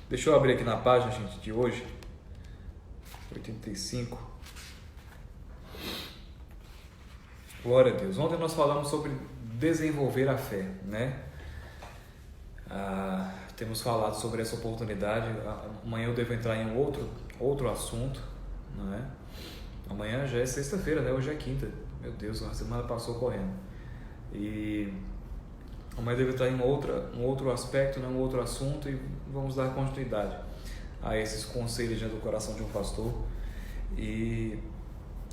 Deixa eu abrir aqui na página, gente, de hoje, 85. Glória a Deus. Ontem nós falamos sobre desenvolver a fé, né? Temos falado sobre essa oportunidade. Amanhã eu devo entrar em outro assunto, não é? Amanhã já é sexta-feira, né? Hoje é quinta. Meu Deus, a semana passou correndo. E amanhã eu devo entrar em um outro aspecto, né? Um outro assunto, e vamos dar continuidade a esses conselhos do coração de um pastor. E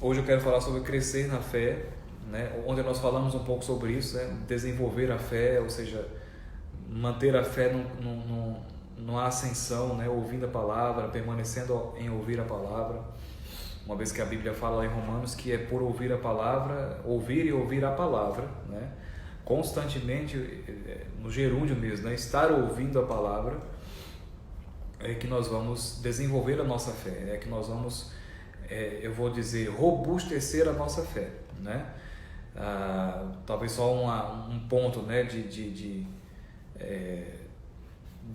hoje eu quero falar sobre crescer na fé, né? Ontem nós falamos um pouco sobre isso, né? Desenvolver a fé, ou seja, manter a fé numa ascensão, né? Ouvindo a palavra, permanecendo em ouvir a palavra, uma vez que a Bíblia fala lá em Romanos que é por ouvir a palavra, ouvir e ouvir a palavra, né? Constantemente, no gerúndio mesmo, né? Estar ouvindo a palavra é que nós vamos desenvolver a nossa fé, é que nós vamos, eu vou dizer, robustecer a nossa fé, né? Talvez só um ponto, né, de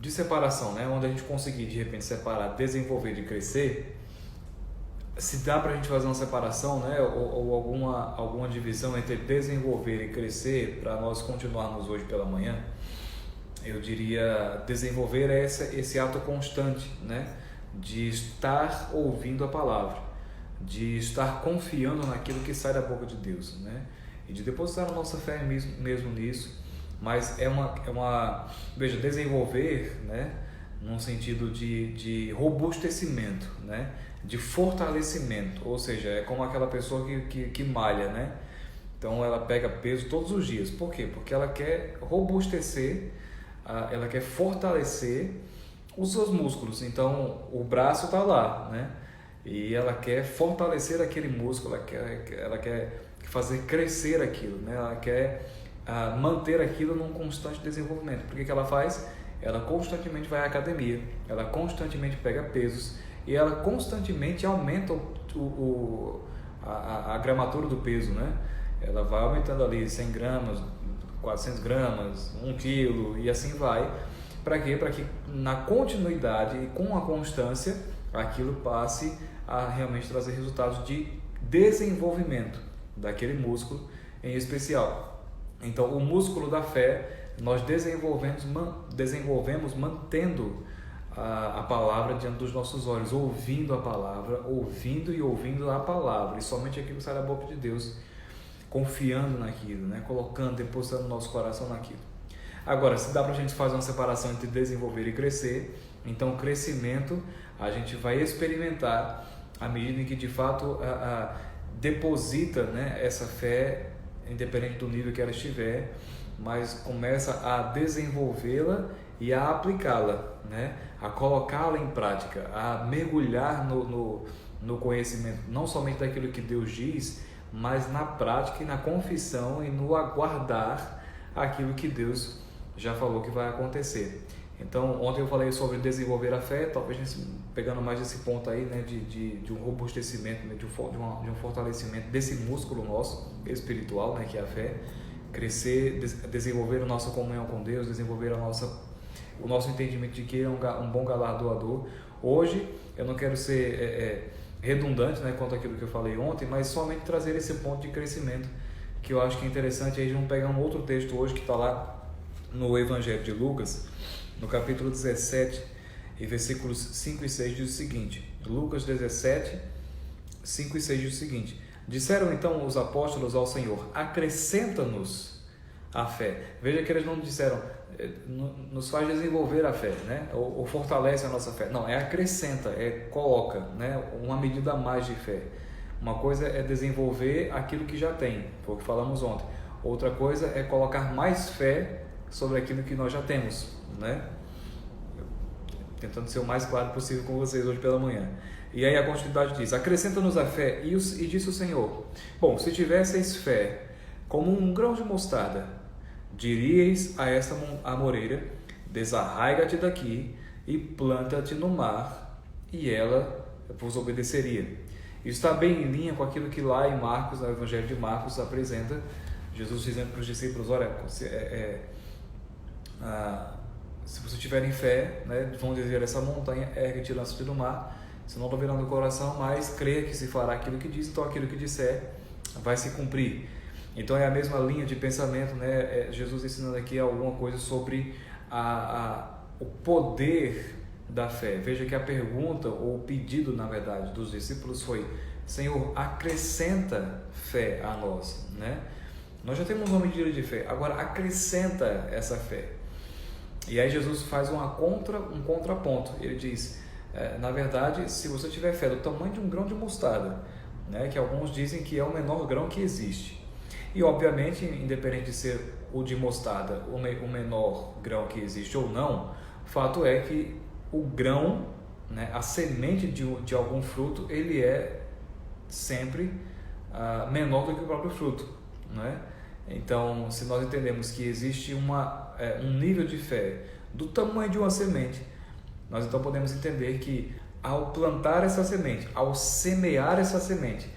separação, né, onde a gente conseguir de repente separar desenvolver de crescer. Se dá para a gente fazer uma separação, né, ou alguma divisão entre desenvolver e crescer, para nós continuarmos hoje pela manhã, eu diria desenvolver é esse ato constante, né, de estar ouvindo a palavra, de estar confiando naquilo que sai da boca de Deus, né, e de depositar a nossa fé mesmo nisso. Mas veja, desenvolver, né, num sentido de robustecimento, né, de fortalecimento, ou seja, é como aquela pessoa que malha, né, então ela pega peso todos os dias. Por quê? Porque ela quer robustecer, ela quer fortalecer os seus músculos. Então o braço está lá, né, e ela quer fortalecer aquele músculo, ela quer fazer crescer aquilo, né, ela quer manter aquilo num constante desenvolvimento. Por que ela faz? Ela constantemente vai à academia, ela constantemente pega pesos e ela constantemente aumenta a gramatura do peso, né? Ela vai aumentando ali 100 gramas, 400 gramas, 1 quilo e assim vai. Para quê? Para que na continuidade e com a constância aquilo passe a realmente trazer resultados de desenvolvimento daquele músculo em especial. Então, o músculo da fé nós desenvolvemos mantendo a palavra diante dos nossos olhos, ouvindo a palavra, ouvindo a palavra, e somente aquilo que sai da boca de Deus, confiando naquilo, né? Colocando, depositando o nosso coração naquilo. Agora, se dá para a gente fazer uma separação entre desenvolver e crescer, então o crescimento a gente vai experimentar à medida em que de fato deposita, né, essa fé, independente do nível que ela estiver, mas começa a desenvolvê-la e a aplicá-la, né? A colocá-la em prática, a mergulhar no conhecimento, não somente daquilo que Deus diz, mas na prática e na confissão e no aguardar aquilo que Deus já falou que vai acontecer. Então, ontem eu falei sobre desenvolver a fé, talvez pegando mais esse ponto aí, né, de um robustecimento, né, de um fortalecimento desse músculo nosso espiritual, né, que é a fé, crescer, desenvolver a nossa comunhão com Deus, desenvolver o nosso entendimento de que é um bom galardoador. Hoje, eu não quero ser redundante, né, quanto àquilo que eu falei ontem, mas somente trazer esse ponto de crescimento, que eu acho que é interessante. Aí vamos pegar um outro texto hoje que está lá no Evangelho de Lucas, no capítulo 17, e versículos 5 e 6 diz o seguinte. Lucas 17, 5 e 6 diz o seguinte: disseram então os apóstolos ao Senhor: acrescenta-nos a fé. Veja que eles não disseram nos faz desenvolver a fé, né? Ou fortalece a nossa fé. Não, é acrescenta, coloca, né, uma medida a mais de fé. Uma coisa é desenvolver aquilo que já tem, foi o que falamos ontem. Outra coisa é colocar mais fé sobre aquilo que nós já temos, né? Tentando ser o mais claro possível com vocês hoje pela manhã. E aí a continuidade diz: acrescenta-nos a fé, e disse o Senhor: bom, se tivesseis fé como um grão de mostarda, diríeis a esta amoreira: desarraiga-te daqui e planta-te no mar, e ela vos obedeceria. Isso está bem em linha com aquilo que lá em Marcos, no Evangelho de Marcos, apresenta Jesus dizendo para os discípulos: olha, Se você tiverem fé, né, vão dizer essa montanha, ergue-te e lança-te no mar. Se não duvidar no coração, mas creia que se fará aquilo que diz, então aquilo que disser vai se cumprir. Então é a mesma linha de pensamento, né? Jesus ensinando aqui alguma coisa sobre o poder da fé. Veja que a pergunta, ou o pedido, na verdade, dos discípulos foi: Senhor, acrescenta fé a nós, né? Nós já temos uma medida de fé, agora acrescenta essa fé. E aí Jesus faz um contraponto. Ele diz, na verdade, se você tiver fé do tamanho de um grão de mostarda, né, que alguns dizem que é o menor grão que existe, e obviamente, independente de ser o de mostarda o menor grão que existe ou não, o fato é que o grão, né, a semente de algum fruto, ele é sempre menor do que o próprio fruto, né? Então, se nós entendemos que existe um nível de fé do tamanho de uma semente, nós então podemos entender que ao plantar essa semente, ao semear essa semente,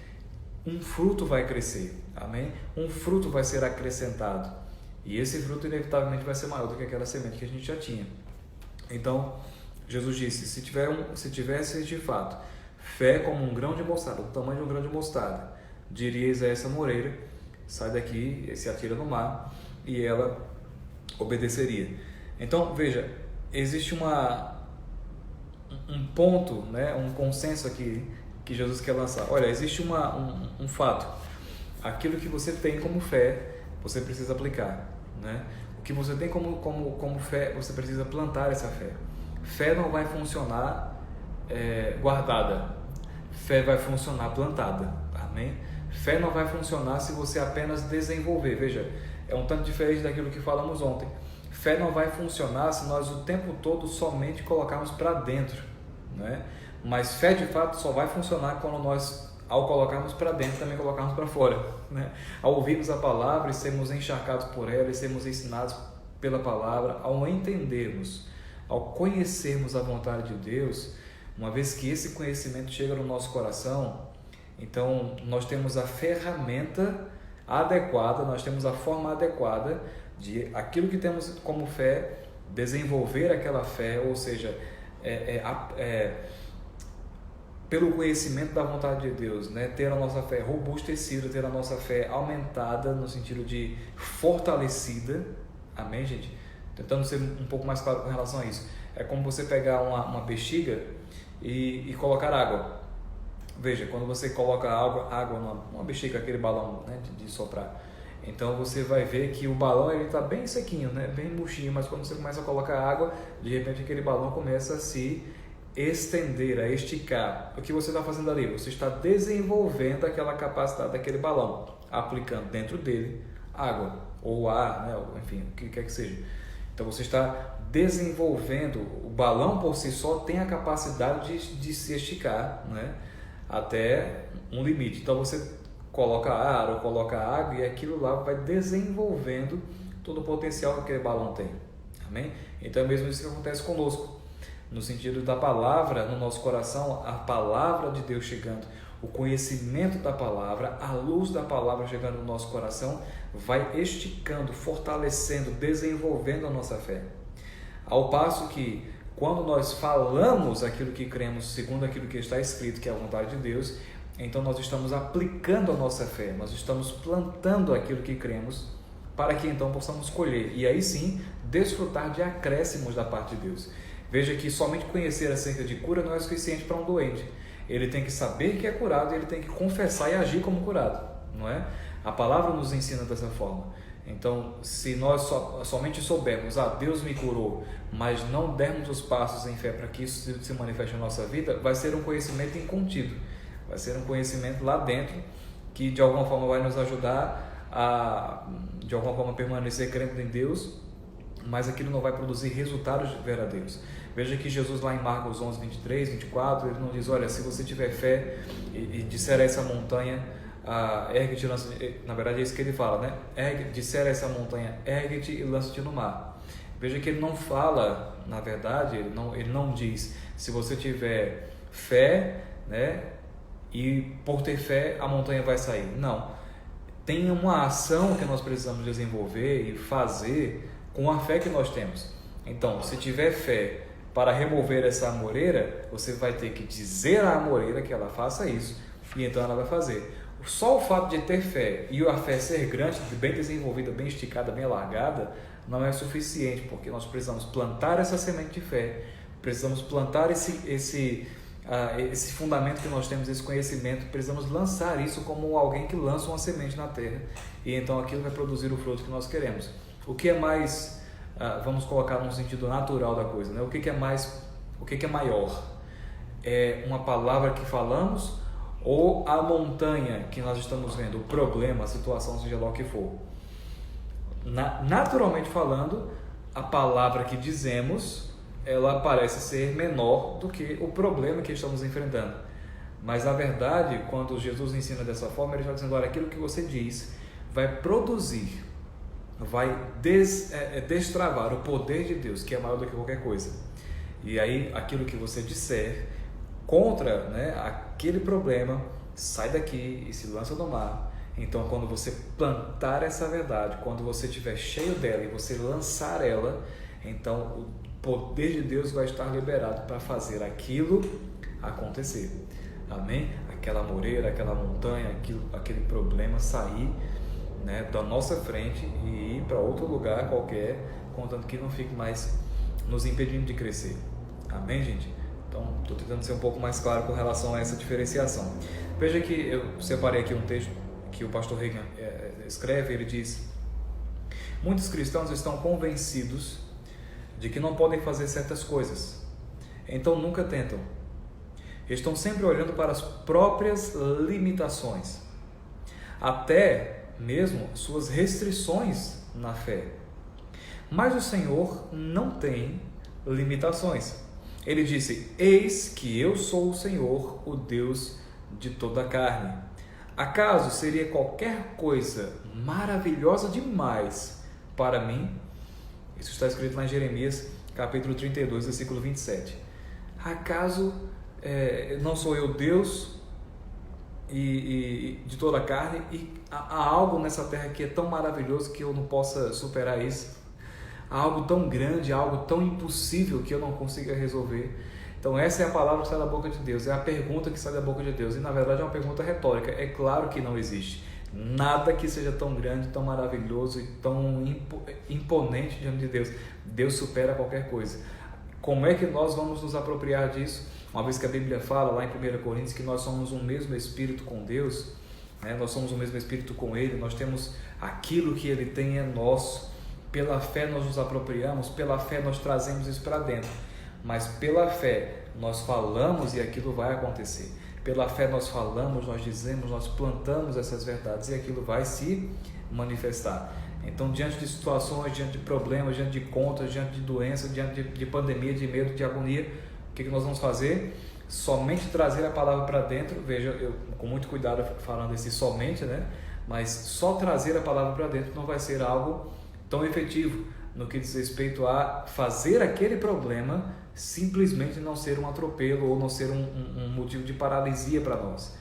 um fruto vai crescer, amém? Um fruto vai ser acrescentado, e esse fruto inevitavelmente vai ser maior do que aquela semente que a gente já tinha. Então, Jesus disse, se tivesse de fato fé como um grão de mostarda, o tamanho de um grão de mostarda, dirias a essa moreira, sai daqui e se atira no mar, e ela obedeceria. Então, veja, existe um ponto, né, um consenso aqui que Jesus quer lançar. Olha, existe um fato. Aquilo que você tem como fé, você precisa aplicar, né? O que você tem como fé, você precisa plantar essa fé. Fé não vai funcionar guardada. Fé vai funcionar plantada. Amém? Fé não vai funcionar se você apenas desenvolver. Veja, é um tanto diferente daquilo que falamos ontem. Fé não vai funcionar se nós o tempo todo somente colocarmos para dentro, né? Mas fé de fato só vai funcionar quando nós, ao colocarmos para dentro, também colocarmos para fora, né? Ao ouvirmos a palavra e sermos encharcados por ela e sermos ensinados pela palavra, ao entendermos, ao conhecermos a vontade de Deus, uma vez que esse conhecimento chega no nosso coração, então nós temos a ferramenta adequada, nós temos a forma adequada de aquilo que temos como fé, desenvolver aquela fé, ou seja, pelo conhecimento da vontade de Deus, né? Ter a nossa fé robustecida, ter a nossa fé aumentada no sentido de fortalecida, amém, gente? Tentando ser um pouco mais claro com relação a isso. É como você pegar uma bexiga e colocar água. Veja, quando você coloca água numa bexiga, aquele balão, né, de soprar, então você vai ver que o balão está bem sequinho, né, bem murchinho, mas quando você começa a colocar água, de repente aquele balão começa a se estender, a esticar. O que você está fazendo ali? Você está desenvolvendo aquela capacidade daquele balão, aplicando dentro dele água ou ar, né, enfim, o que quer que seja. Então você está desenvolvendo, o balão por si só tem a capacidade de se esticar, né, até um limite. Então você coloca ar ou coloca água e aquilo lá vai desenvolvendo todo o potencial que aquele balão tem. Amém? Então é mesmo isso que acontece conosco, no sentido da palavra no nosso coração, a palavra de Deus chegando, o conhecimento da palavra, a luz da palavra chegando no nosso coração, vai esticando, fortalecendo, desenvolvendo a nossa fé. Ao passo que quando nós falamos aquilo que cremos segundo aquilo que está escrito, que é a vontade de Deus, então nós estamos aplicando a nossa fé, nós estamos plantando aquilo que cremos, para que então possamos colher, e aí sim, desfrutar de acréscimos da parte de Deus. Veja que somente conhecer acerca de cura não é suficiente para um doente. Ele tem que saber que é curado e ele tem que confessar e agir como curado, não é? A palavra nos ensina dessa forma. Então, se nós somente soubermos, Deus me curou, mas não dermos os passos em fé para que isso se manifeste na nossa vida, vai ser um conhecimento incontido, vai ser um conhecimento lá dentro que de alguma forma vai nos ajudar a, de alguma forma, permanecer crendo em Deus, mas aquilo não vai produzir resultados verdadeiros. Veja que Jesus lá em Marcos 11, 23, 24, ele não diz, olha, se você tiver fé e disser a essa montanha, ergue-te, na verdade é isso que ele fala, né? Disser a essa montanha, ergue-te e lança-te no mar. Veja que ele não fala, na verdade, ele não diz, se você tiver fé, né? E por ter fé a montanha vai sair. Não. Tem uma ação que nós precisamos desenvolver e fazer com a fé que nós temos. Então, se tiver fé para remover essa amoreira, você vai ter que dizer à amoreira que ela faça isso, e então ela vai fazer. Só o fato de ter fé e a fé ser grande, bem desenvolvida, bem esticada, bem alargada, não é suficiente, porque nós precisamos plantar essa semente de fé, precisamos plantar esse fundamento que nós temos, esse conhecimento, precisamos lançar isso como alguém que lança uma semente na terra, e então aquilo vai produzir o fruto que nós queremos. O que é mais, vamos colocar num sentido natural da coisa, né? O que é maior? É uma palavra que falamos ou a montanha que nós estamos vendo, o problema, a situação, seja lá o que for? Naturalmente falando, a palavra que dizemos, ela parece ser menor do que o problema que estamos enfrentando. Mas na verdade, quando Jesus ensina dessa forma, ele está dizendo: olha, aquilo que você diz vai produzir, vai destravar o poder de Deus, que é maior do que qualquer coisa. E aí, aquilo que você disser contra, né, aquele problema, sai daqui e se lança no mar. Então, quando você plantar essa verdade, quando você estiver cheio dela e você lançar ela, então o poder de Deus vai estar liberado para fazer aquilo acontecer. Amém? Aquela moreira, aquela montanha, aquele problema sair, né, da nossa frente e ir para outro lugar qualquer, contanto que não fique mais nos impedindo de crescer. Amém, gente? Então, estou tentando ser um pouco mais claro com relação a essa diferenciação. Veja que eu separei aqui um texto que o pastor Reagan escreve. Ele diz: muitos cristãos estão convencidos de que não podem fazer certas coisas, então nunca tentam. Estão sempre olhando para as próprias limitações, até mesmo suas restrições na fé. Mas o Senhor não tem limitações. Ele disse: eis que eu sou o Senhor, o Deus de toda a carne. Acaso seria qualquer coisa maravilhosa demais para mim? Isso está escrito lá em Jeremias, capítulo 32, versículo 27. Acaso não sou eu Deus e de toda a carne, e há algo nessa terra que é tão maravilhoso que eu não possa superar isso? Há algo tão grande, algo tão impossível que eu não consiga resolver? Então essa é a palavra que sai da boca de Deus, é a pergunta que sai da boca de Deus, e na verdade é uma pergunta retórica. É claro que não existe nada que seja tão grande, tão maravilhoso e tão imponente diante de Deus. Deus supera qualquer coisa. Como é que nós vamos nos apropriar disso? Uma vez que a Bíblia fala lá em 1 Coríntios que nós somos um mesmo Espírito com Deus, né? Nós somos o mesmo Espírito com Ele, nós temos aquilo que Ele tem é nosso. Pela fé nós nos apropriamos, pela fé nós trazemos isso para dentro. Mas pela fé nós falamos e aquilo vai acontecer. Pela fé nós falamos, nós dizemos, nós plantamos essas verdades e aquilo vai se manifestar. Então, diante de situações, diante de problemas, diante de contas, diante de doenças, diante de pandemia, de medo, de agonia, o que nós vamos fazer? Somente trazer a palavra para dentro. Veja, eu com muito cuidado falando esse somente, né? Mas só trazer a palavra para dentro não vai ser algo tão efetivo no que diz respeito a fazer aquele problema simplesmente não ser um atropelo ou não ser um motivo de paralisia para nós.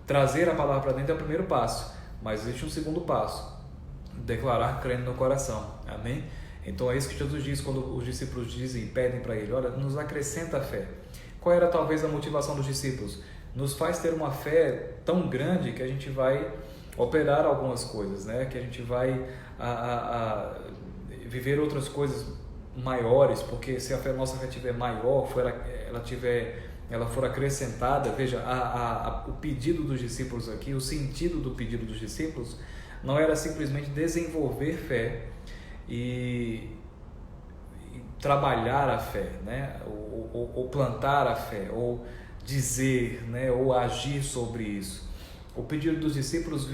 Trazer a palavra para dentro é o primeiro passo, mas existe um segundo passo: declarar crendo no coração. Amém? Então é isso que Jesus diz quando os discípulos dizem, pedem para Ele: olha, nos acrescenta a fé. Qual era talvez a motivação dos discípulos? Nos faz ter uma fé tão grande que a gente vai operar algumas coisas, né? Que a gente vai viver outras coisas maiores, porque se a nossa fé estiver maior, ela for acrescentada. Veja, o pedido dos discípulos aqui, o sentido do pedido dos discípulos não era simplesmente desenvolver fé e trabalhar a fé, né? ou plantar a fé, ou dizer, né? Ou agir sobre isso. O pedido dos discípulos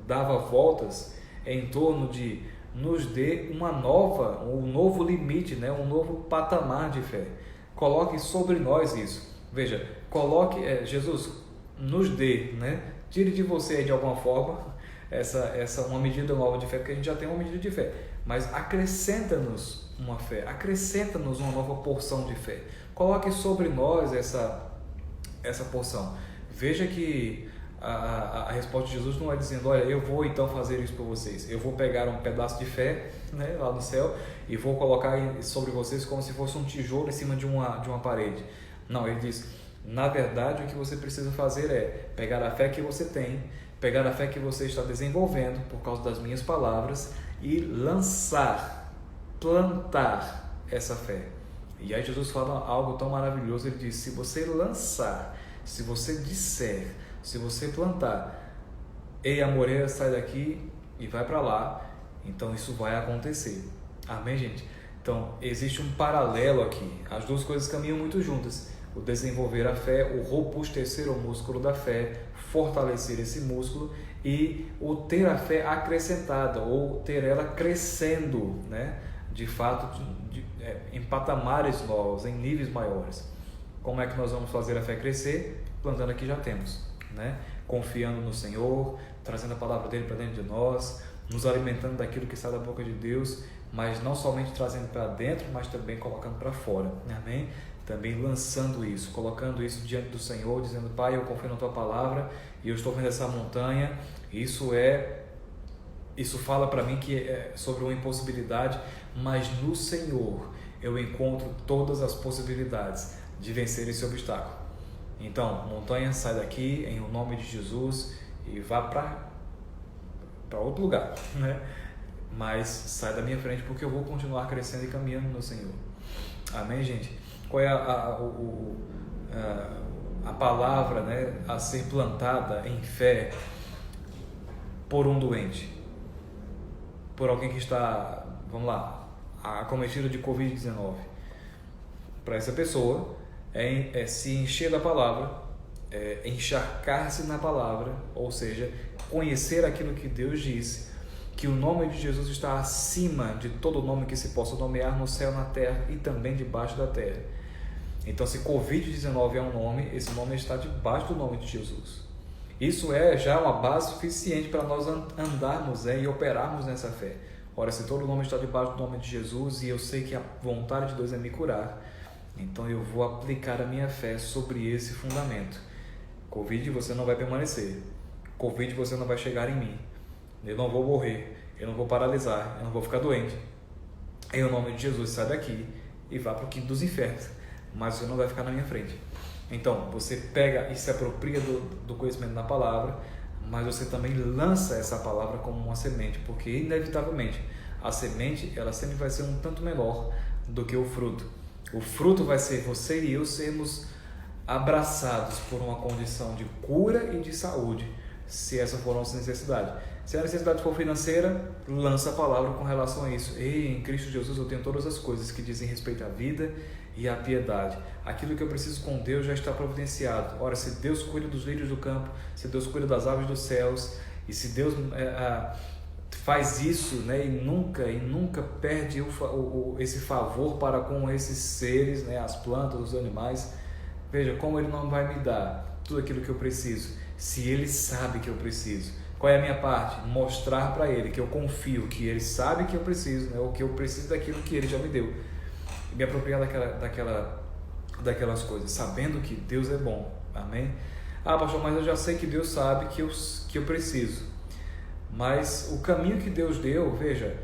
dava voltas em torno de nos dê um novo limite, né? Um novo patamar de fé. Coloque sobre nós isso. Veja, Jesus, nos dê, né? Tire de você de alguma forma uma medida nova de fé, porque a gente já tem uma medida de fé, mas acrescenta-nos uma fé, acrescenta-nos uma nova porção de fé. Coloque sobre nós essa porção. Veja que a resposta de Jesus não é dizendo, olha, eu vou então fazer isso por vocês, eu vou pegar um pedaço de fé, né, lá no céu e vou colocar sobre vocês como se fosse um tijolo em cima de uma parede. Não, ele diz, na verdade o que você precisa fazer é pegar a fé que você tem, pegar a fé que você está desenvolvendo por causa das minhas palavras e lançar, plantar essa fé. E aí Jesus fala algo tão maravilhoso, ele diz, se você lançar, se você disser, se você plantar, ei, amoreira, sai daqui e vai para lá, então isso vai acontecer. Amém, gente? Então, existe um paralelo aqui. As duas coisas caminham muito juntas. O desenvolver a fé, o robustecer o músculo da fé, fortalecer esse músculo e o ter a fé acrescentada, ou ter ela crescendo, né? De fato, em patamares novos, em níveis maiores. Como é que nós vamos fazer a fé crescer? Plantando aqui já temos, né? Confiando no Senhor, trazendo a palavra dele para dentro de nós, nos alimentando daquilo que sai da boca de Deus, mas não somente trazendo para dentro, mas também colocando para fora, amém? Também lançando isso, colocando isso diante do Senhor, dizendo, Pai, eu confio na tua palavra e eu estou vendo essa montanha, isso fala para mim que é sobre uma impossibilidade, mas no Senhor eu encontro todas as possibilidades de vencer esse obstáculo. Então, montanha, sai daqui em nome de Jesus e vá para outro lugar, né? Mas sai da minha frente porque eu vou continuar crescendo e caminhando no Senhor. Amém, gente? Qual é a palavra, né, a ser plantada em fé por um doente? Por alguém que está, vamos lá, acometido de Covid-19. Para essa pessoa, é se encher da palavra, encharcar-se na palavra, ou seja, conhecer aquilo que Deus disse, que o nome de Jesus está acima de todo nome que se possa nomear no céu, na terra e também debaixo da terra. Então, se Covid-19 é um nome, esse nome está debaixo do nome de Jesus. Isso é já uma base suficiente para nós andarmos e operarmos nessa fé. Ora, se todo nome está debaixo do nome de Jesus e eu sei que a vontade de Deus é me curar, então eu vou aplicar a minha fé sobre esse fundamento. Covid, você não vai permanecer. Covid, você não vai chegar em mim. Eu não vou morrer, eu não vou paralisar, eu não vou ficar doente. Em nome de Jesus, sai daqui e vá para o quinto dos infernos, mas você não vai ficar na minha frente. Então, você pega e se apropria do conhecimento da palavra, mas você também lança essa palavra como uma semente, porque inevitavelmente a semente ela sempre vai ser um tanto menor do que o fruto. O fruto vai ser você e eu sermos abraçados por uma condição de cura e de saúde, se essa for a nossa necessidade. Se a necessidade for financeira, lança a palavra com relação a isso. Ei, em Cristo Jesus eu tenho todas as coisas que dizem respeito à vida e à piedade. Aquilo que eu preciso com Deus já está providenciado. Ora, se Deus cuida dos lírios do campo, se Deus cuida das aves dos céus, e se Deus faz isso, né, e nunca perde esse favor para com esses seres, né, as plantas, os animais, veja como Ele não vai me dar tudo aquilo que eu preciso, se Ele sabe que eu preciso. Qual é a minha parte? Mostrar para Ele que eu confio, que Ele sabe que eu preciso, né, ou que eu preciso daquilo que Ele já me deu, e me apropriar daquelas coisas, sabendo que Deus é bom. Amém? Ah, pastor, mas eu já sei que Deus sabe que eu preciso. Mas o caminho que Deus deu, veja,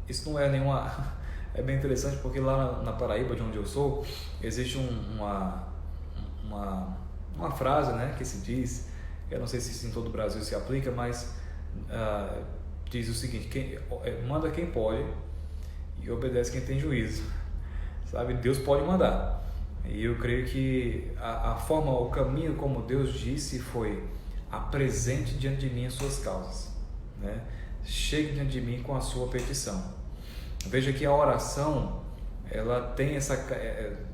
isso não é nenhuma... É bem interessante porque lá na Paraíba, de onde eu sou, existe uma frase, né, que se diz, eu não sei se em todo o Brasil se aplica, mas diz o seguinte: manda quem pode e obedece quem tem juízo. Sabe, Deus pode mandar. E eu creio que a forma, o caminho como Deus disse foi: apresente diante de mim as suas causas, né? Chegue diante de mim com a sua petição. Veja que a oração, ela tem essa,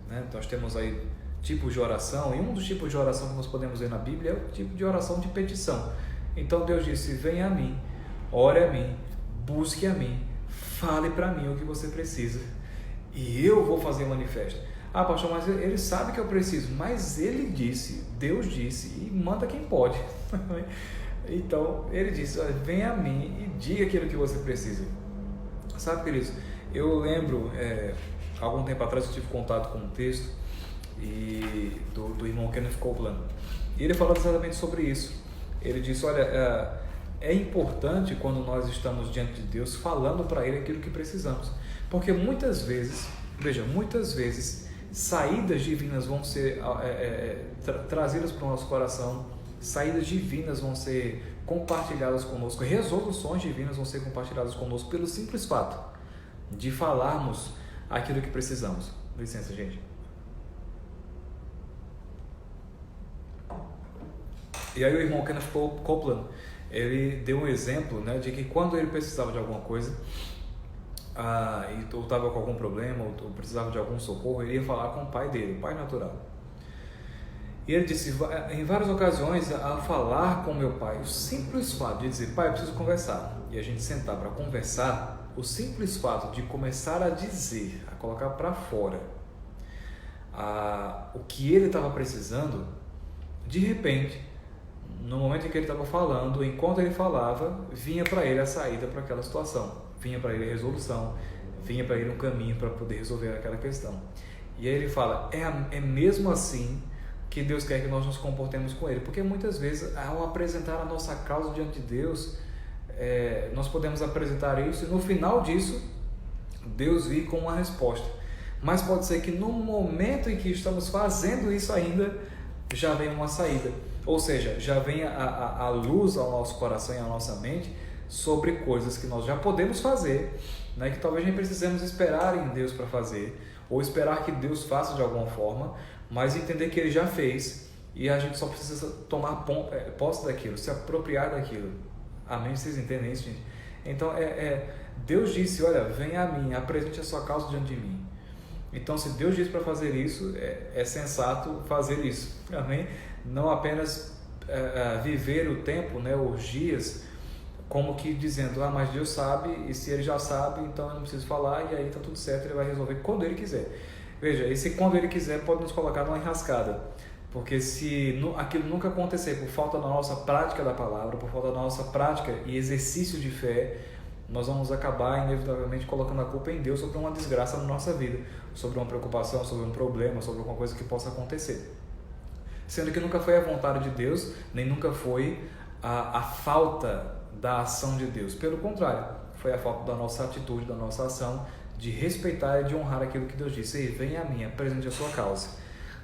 né? Nós temos aí tipos de oração, e um dos tipos de oração que nós podemos ver na Bíblia é o tipo de oração de petição. Então Deus disse: venha a mim, ore a mim, busque a mim, fale para mim o que você precisa e eu vou fazer manifesto. Ah, pastor, mas ele sabe que eu preciso, mas ele disse, Deus disse, e manda quem pode. Então ele disse: venha a mim e diga aquilo que você precisa. Sabe, queridos, eu lembro, algum tempo atrás eu tive contato com um texto do irmão Kenneth Copeland, E ele falou exatamente sobre isso. Ele disse, olha, é importante quando nós estamos diante de Deus falando para Ele aquilo que precisamos. Porque muitas vezes, saídas divinas vão ser trazidas para o nosso coração, saídas divinas vão ser compartilhadas conosco, resoluções divinas vão ser compartilhadas conosco pelo simples fato de falarmos aquilo que precisamos. Licença, gente. E aí o irmão Kenneth Copeland, ele deu um exemplo, né, de que quando ele precisava de alguma coisa, ou estava com algum problema, ou precisava de algum socorro, ele ia falar com o pai dele, o pai natural. E ele disse, em várias ocasiões, ao falar com meu pai, o simples fato de dizer, pai, eu preciso conversar, e a gente sentar para conversar, o simples fato de começar a dizer, a colocar para fora o que ele estava precisando, de repente, no momento em que ele estava falando, enquanto ele falava, vinha para ele a saída para aquela situação, vinha para ele a resolução, vinha para ele um caminho para poder resolver aquela questão. E aí ele fala, é mesmo assim que Deus quer que nós nos comportemos com Ele, porque muitas vezes, ao apresentar a nossa causa diante de Deus, nós podemos apresentar isso e no final disso, Deus vir com uma resposta. Mas pode ser que no momento em que estamos fazendo isso ainda, já venha uma saída. Ou seja, já venha a luz ao nosso coração e à nossa mente sobre coisas que nós já podemos fazer, né, que talvez nem precisemos esperar em Deus para fazer, ou esperar que Deus faça de alguma forma, mas entender que Ele já fez e a gente só precisa tomar posse daquilo, se apropriar daquilo. Amém? Vocês entendem isso, gente? Então, Deus disse, olha, venha a mim, apresente a sua causa diante de mim. Então, se Deus disse para fazer isso, é sensato fazer isso. Amém? Não apenas viver o tempo, né, os dias, como que dizendo, mas Deus sabe, e se Ele já sabe, então eu não preciso falar, e aí está tudo certo, Ele vai resolver quando Ele quiser. Veja, esse quando Ele quiser pode nos colocar numa enrascada, porque se aquilo nunca acontecer por falta da nossa prática da palavra, por falta da nossa prática e exercício de fé, nós vamos acabar inevitavelmente colocando a culpa em Deus sobre uma desgraça na nossa vida, sobre uma preocupação, sobre um problema, sobre alguma coisa que possa acontecer. Sendo que nunca foi a vontade de Deus, nem nunca foi a falta da ação de Deus. Pelo contrário, foi a falta da nossa atitude, da nossa ação, de respeitar e de honrar aquilo que Deus disse. Ei, venha a mim, apresente a sua causa,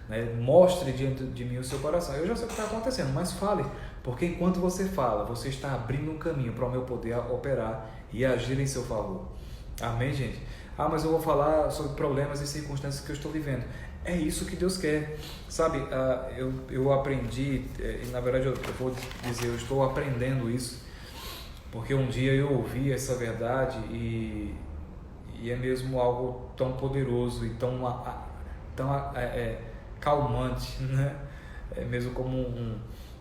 né? Mostre diante de mim o seu coração. Eu já sei o que está acontecendo, mas fale, porque enquanto você fala, você está abrindo um caminho para o meu poder operar e agir em seu favor. Amém, gente? Mas eu vou falar sobre problemas e circunstâncias que eu estou vivendo. É isso que Deus quer, sabe? Eu aprendi, e na verdade eu vou dizer, eu estou aprendendo isso, porque um dia eu ouvi essa verdade e é mesmo algo tão poderoso e tão calmante, né? É mesmo como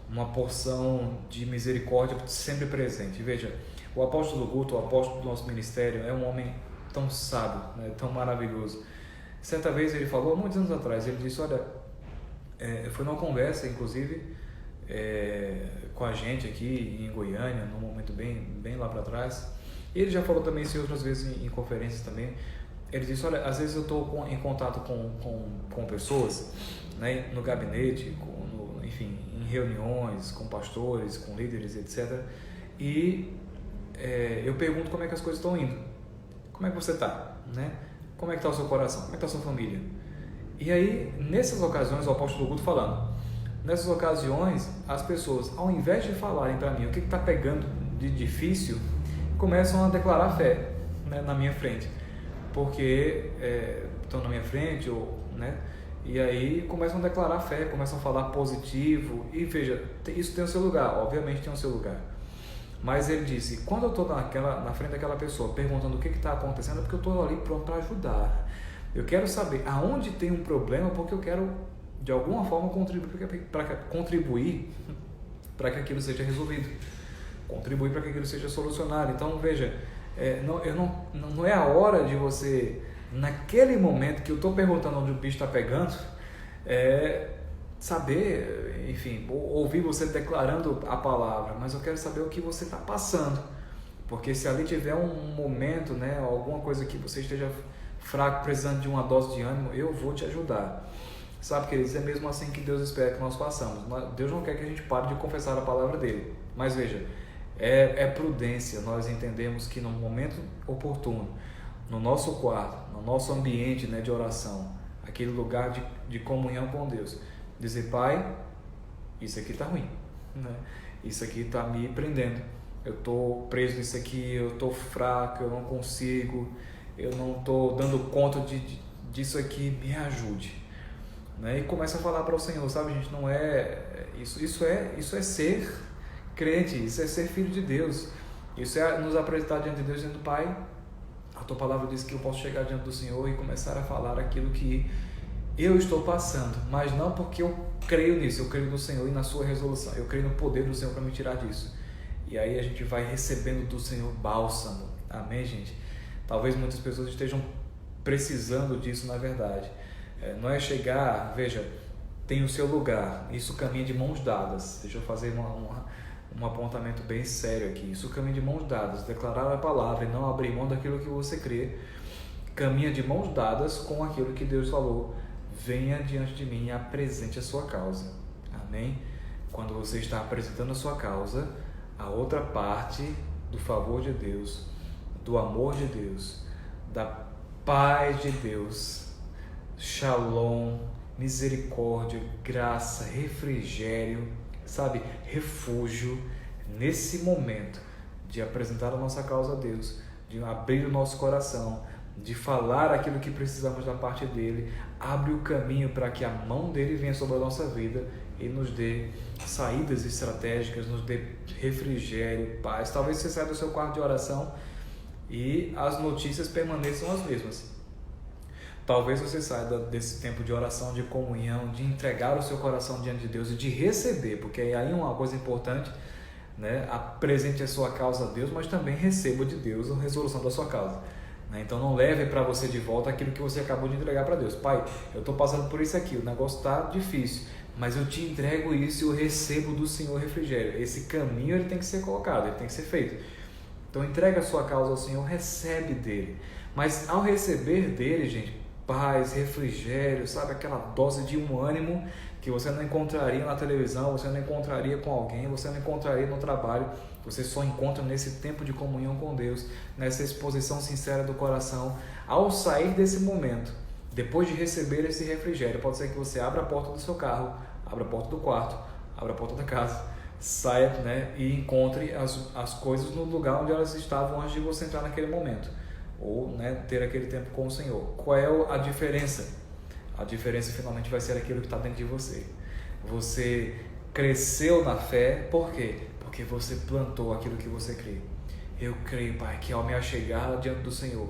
uma porção de misericórdia sempre presente. Veja, o apóstolo Guto, o apóstolo do nosso ministério, é um homem tão sábio, né? Tão maravilhoso. Certa vez ele falou, há muitos anos atrás, ele disse, olha, foi numa conversa, inclusive, com a gente aqui em Goiânia, num momento bem lá para trás, e ele já falou também isso outras vezes em conferências também. Ele disse, olha, às vezes eu estou em contato com pessoas, né, no gabinete, enfim, em reuniões, com pastores, com líderes, etc. E eu pergunto como é que as coisas estão indo. Como é que você está, né? Como é que está o seu coração? Como é que está a sua família? E aí, nessas ocasiões, o apóstolo Guto falando, nessas ocasiões, as pessoas, ao invés de falarem para mim o que está pegando de difícil, começam a declarar fé, né, na minha frente, porque estão na minha frente, né, e aí começam a declarar fé, começam a falar positivo, e veja, isso tem o seu lugar, obviamente tem o seu lugar. Mas ele disse, quando eu estou na frente daquela pessoa perguntando o que está acontecendo, é porque eu estou ali pronto para ajudar. Eu quero saber aonde tem um problema, porque eu quero, de alguma forma, contribuir para que aquilo seja resolvido. Contribuir para que aquilo seja solucionado. Então, veja, não é a hora de você, naquele momento que eu estou perguntando onde o bicho está pegando, saber, enfim, ouvir você declarando a palavra, mas eu quero saber o que você está passando, porque se ali tiver um momento, né, alguma coisa que você esteja fraco, precisando de uma dose de ânimo, eu vou te ajudar. Sabe, queridos, é mesmo assim que Deus espera que nós façamos. Deus não quer que a gente pare de confessar a palavra dele. Mas veja, é prudência nós entendemos que no momento oportuno, no nosso quarto, no nosso ambiente, né, de oração, aquele lugar de comunhão com Deus, dizer: Pai, isso aqui está ruim, né? Isso aqui está me prendendo, eu estou preso nisso aqui, eu estou fraco, eu não consigo, eu não estou dando conta disso aqui, me ajude, né? E começa a falar para o Senhor, sabe, gente? Não é isso é ser crente, isso é ser filho de Deus, isso é nos apresentar diante de Deus dizendo: Pai, a tua palavra diz que eu posso chegar diante do Senhor e começar a falar aquilo que eu estou passando, mas não porque eu creio nisso, eu creio no Senhor e na sua resolução, eu creio no poder do Senhor para me tirar disso. E aí a gente vai recebendo do Senhor bálsamo. Amém, gente? Talvez muitas pessoas estejam precisando disso, na verdade. Não é chegar, veja, tem o seu lugar, isso caminha de mãos dadas. Deixa eu fazer um apontamento bem sério aqui. Isso caminha de mãos dadas, declarar a palavra e não abrir mão daquilo que você crê, caminha de mãos dadas com aquilo que Deus falou: venha diante de mim e apresente a sua causa. Amém? Quando você está apresentando a sua causa, a outra parte do favor de Deus, do amor de Deus, da paz de Deus, shalom, misericórdia, graça, refrigério, sabe, refúgio, nesse momento de apresentar a nossa causa a Deus, de abrir o nosso coração, de falar aquilo que precisamos da parte dele, abre o caminho para que a mão dele venha sobre a nossa vida e nos dê saídas estratégicas, nos dê refrigério, paz. Talvez você saia do seu quarto de oração e as notícias permaneçam as mesmas. Talvez você saia desse tempo de oração, de comunhão, de entregar o seu coração diante de Deus e de receber, porque aí é uma coisa importante, né? Apresente a sua causa a Deus, mas também receba de Deus a resolução da sua causa. Então não leve para você de volta aquilo que você acabou de entregar para Deus. Pai, eu estou passando por isso aqui, o negócio está difícil, mas eu te entrego isso e eu recebo do Senhor refrigério. Esse caminho ele tem que ser colocado, ele tem que ser feito. Então entrega a sua causa ao Senhor, recebe dele. Mas ao receber dele, gente, paz, refrigério, sabe, aquela dose de um ânimo que você não encontraria na televisão, você não encontraria com alguém, você não encontraria no trabalho, você só encontra nesse tempo de comunhão com Deus, nessa exposição sincera do coração. Ao sair desse momento, depois de receber esse refrigério, pode ser que você abra a porta do seu carro, abra a porta do quarto, abra a porta da casa, saia, né, e encontre as coisas no lugar onde elas estavam antes de você entrar naquele momento, ou, né, ter aquele tempo com o Senhor. Qual é a diferença? A diferença finalmente vai ser aquilo que está dentro de você. Você cresceu na fé, por quê? Porque você plantou aquilo que você crê. Eu creio, Pai, que ao me achegar diante do Senhor,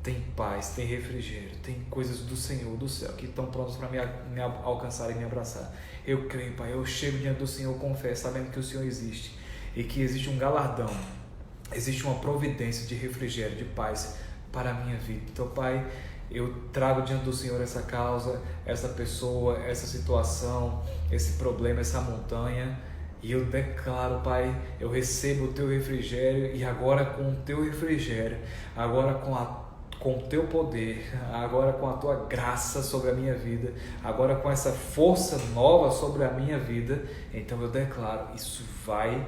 tem paz, tem refrigério, tem coisas do Senhor, do céu, que estão prontas para me alcançar e me abraçar. Eu creio, Pai, eu chego diante do Senhor com fé, sabendo que o Senhor existe e que existe um galardão, existe uma providência de refrigério, de paz para a minha vida. Então, Pai, eu trago diante do Senhor essa causa, essa pessoa, essa situação, esse problema, essa montanha, e eu declaro, Pai, eu recebo o Teu refrigério, e agora com o Teu refrigério, agora com o Teu poder, agora com a Tua graça sobre a minha vida, agora com essa força nova sobre a minha vida, então eu declaro, isso vai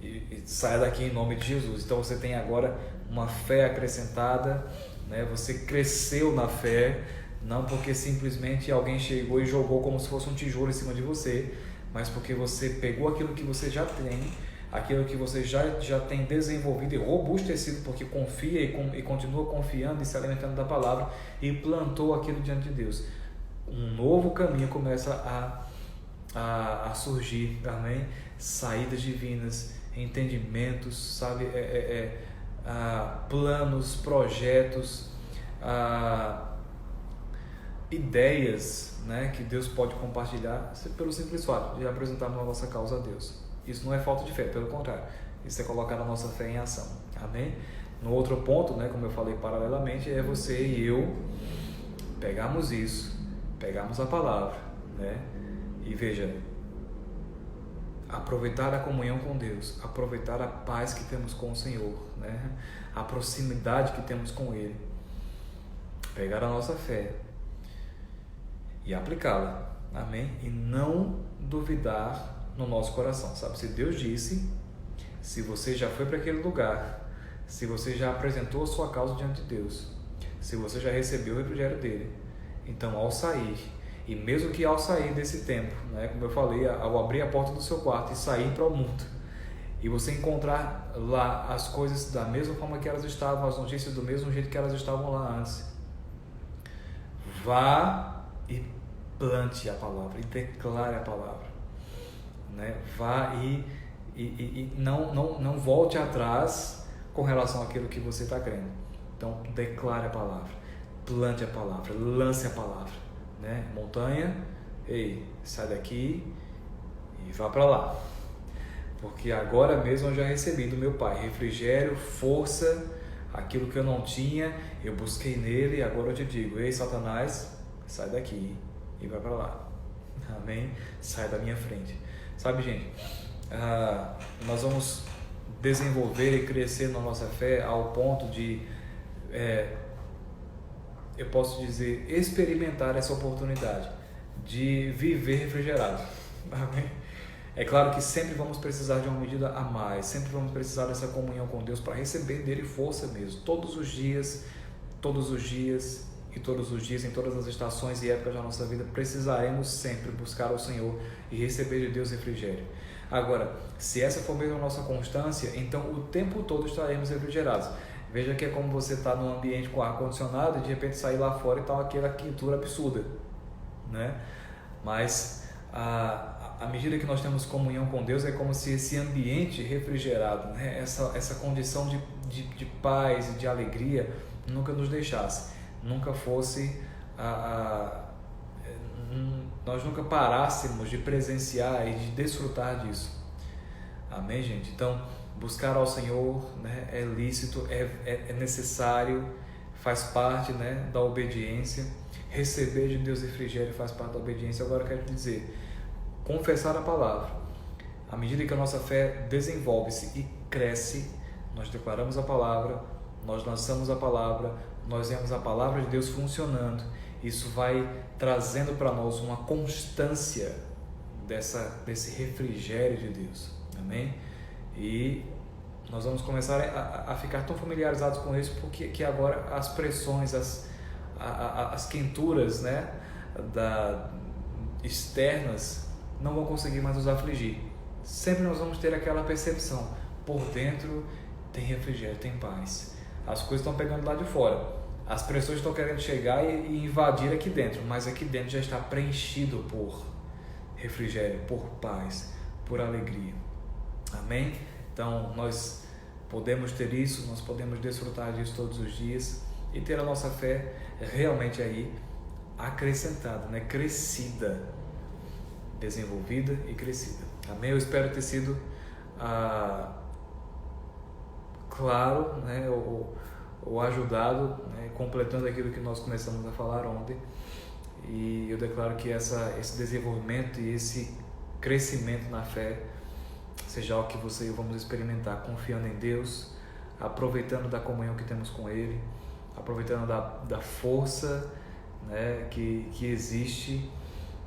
e saia daqui em nome de Jesus. Então você tem agora uma fé acrescentada, né? Você cresceu na fé, não porque simplesmente alguém chegou e jogou como se fosse um tijolo em cima de você, mas porque você pegou aquilo que você já tem, aquilo que você já tem desenvolvido e robustecido, porque confia e continua confiando e se alimentando da palavra, e plantou aquilo diante de Deus. Um novo caminho começa a surgir, amém? Saídas divinas, entendimentos, sabe, planos, projetos, ideias, né, que Deus pode compartilhar pelo simples fato de apresentarmos a nossa causa a Deus. Isso não é falta de fé, pelo contrário, isso é colocar a nossa fé em ação, amém? No outro ponto, né, como eu falei paralelamente, é você e eu pegarmos isso, pegarmos a palavra, né, e veja, aproveitar a comunhão com Deus, aproveitar a paz que temos com o Senhor, né? A proximidade que temos com Ele, pegar a nossa fé e aplicá-la, amém? E não duvidar no nosso coração, sabe? Se Deus disse, se você já foi para aquele lugar, se você já apresentou a sua causa diante de Deus, se você já recebeu o refrigério dele, então ao sair, e mesmo que ao sair desse tempo, né, como eu falei, ao abrir a porta do seu quarto e sair para o mundo, e você encontrar lá as coisas da mesma forma que elas estavam, as notícias do mesmo jeito que elas estavam lá antes, vá e plante a palavra, e declare a palavra, né? Vá e não volte atrás com relação àquilo que você está crendo. Então declare a palavra, plante a palavra, lance a palavra, né? Montanha, ei, sai daqui e vá para lá, porque agora mesmo eu já recebi do meu Pai refrigério, força, aquilo que eu não tinha, eu busquei nele, e agora eu te digo, ei Satanás, sai daqui e vai para lá, amém? Sai da minha frente. Sabe, gente, nós vamos desenvolver e crescer na nossa fé ao ponto de, eu posso dizer, experimentar essa oportunidade de viver refrigerado, amém? É claro que sempre vamos precisar de uma medida a mais, sempre vamos precisar dessa comunhão com Deus para receber dele força mesmo, todos os dias, em todas as estações e épocas da nossa vida, precisaremos sempre buscar o Senhor e receber de Deus refrigério. Agora, se essa for mesmo a nossa constância, então o tempo todo estaremos refrigerados. Veja que é como você está num ambiente com ar-condicionado e de repente sair lá fora e está aquela quentura absurda, né? Mas à medida que nós temos comunhão com Deus, é como se esse ambiente refrigerado, né? essa condição de paz e de alegria nunca nos deixasse, nunca fosse nós nunca parássemos de presenciar e de desfrutar disso. Amém, gente? Então, buscar ao Senhor, né, é lícito, é necessário, faz parte, né, da obediência. Receber de Deus refrigério faz parte da obediência. Agora eu quero te dizer, confessar a palavra. À medida que a nossa fé desenvolve-se e cresce, nós declaramos a palavra, nós lançamos a palavra, nós vemos a palavra de Deus funcionando. Isso vai trazendo para nós uma constância desse refrigério de Deus. Amém? E nós vamos começar a ficar tão familiarizados com isso, porque que agora as pressões, as quenturas, né, externas não vão conseguir mais nos afligir. Sempre nós vamos ter aquela percepção, por dentro tem refrigério, tem paz. As coisas estão pegando lá de fora, as pressões estão querendo chegar e invadir aqui dentro, mas aqui dentro já está preenchido por refrigério, por paz, por alegria. Amém? Então nós podemos ter isso, nós podemos desfrutar disso todos os dias e ter a nossa fé realmente aí acrescentada, né? Crescida, desenvolvida e crescida. Amém? Eu espero ter sido claro, né? ou ajudado, né? Completando aquilo que nós começamos a falar ontem. E eu declaro que esse desenvolvimento e esse crescimento na fé seja algo que você e eu vamos experimentar, confiando em Deus, aproveitando da comunhão que temos com Ele, aproveitando da força, né, que existe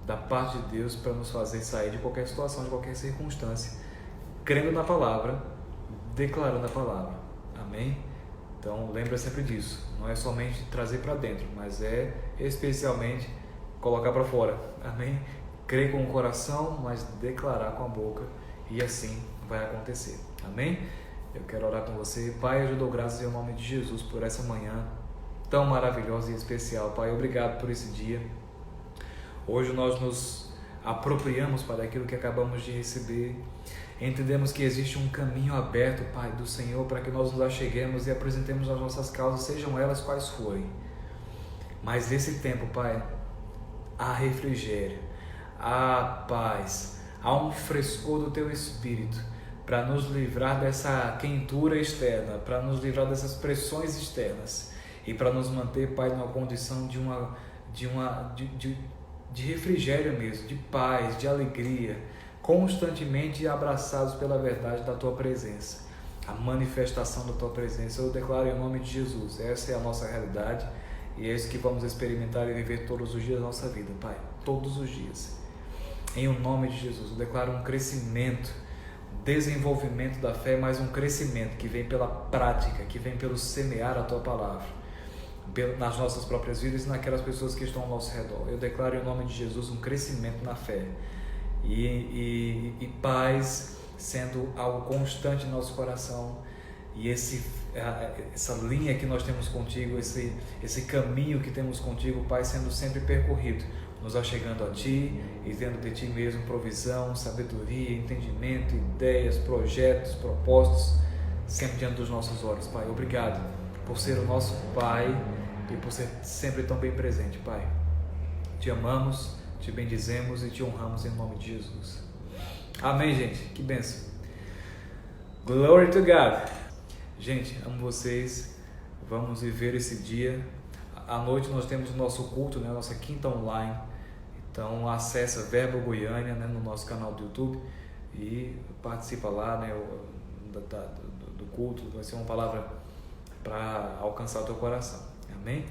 da parte de Deus para nos fazer sair de qualquer situação, de qualquer circunstância, crendo na palavra, declarando a palavra. Amém? Então lembra sempre disso, não é somente trazer para dentro, mas é especialmente colocar para fora. Amém? Crer com o coração, mas declarar com a boca, e assim vai acontecer. Amém? Eu quero orar com você. Pai, eu te dou graças em nome de Jesus por essa manhã tão maravilhosa e especial. Pai, obrigado por esse dia. Hoje nós nos apropriamos, Pai, daquilo que acabamos de receber. Entendemos que existe um caminho aberto, Pai, do Senhor, para que nós nos acheguemos e apresentemos as nossas causas, sejam elas quais forem. Mas nesse tempo, Pai, há refrigério, há paz, há um frescor do Teu Espírito para nos livrar dessa quentura externa, para nos livrar dessas pressões externas e para nos manter, Pai, numa condição de refrigério mesmo, de paz, de alegria, constantemente abraçados pela verdade da Tua presença, a manifestação da Tua presença. Eu declaro em nome de Jesus, essa é a nossa realidade e é isso que vamos experimentar e viver todos os dias da nossa vida, Pai. todos os dias. Em o nome de Jesus, eu declaro um crescimento, desenvolvimento da fé, mas um crescimento que vem pela prática, que vem pelo semear a Tua palavra, nas nossas próprias vidas e naquelas pessoas que estão ao nosso redor. Eu declaro em nome de Jesus um crescimento na fé e paz sendo algo constante em nosso coração, e essa linha que nós temos contigo, esse caminho que temos contigo, Pai, sendo sempre percorrido, nos achegando a Ti e tendo de Ti mesmo provisão, sabedoria, entendimento, ideias, projetos, propósitos, sempre diante dos nossos olhos, Pai. Obrigado por ser o nosso Pai e por ser sempre tão bem presente, Pai. Te amamos, Te bendizemos e Te honramos em nome de Jesus. Amém, gente. Que bênção. Glory to God. Gente, amo vocês. Vamos viver esse dia. À noite nós temos o nosso culto, né? Nossa quinta online. Então acessa Verbo Goiânia, né? No nosso canal do YouTube e participa lá, né? Do culto. Vai ser uma palavra para alcançar o teu coração. Amém?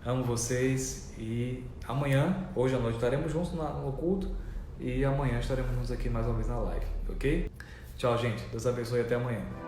Amo vocês e amanhã, hoje à noite, estaremos juntos no culto e amanhã estaremos juntos aqui mais uma vez na live, ok? Tchau, gente. Deus abençoe e até amanhã.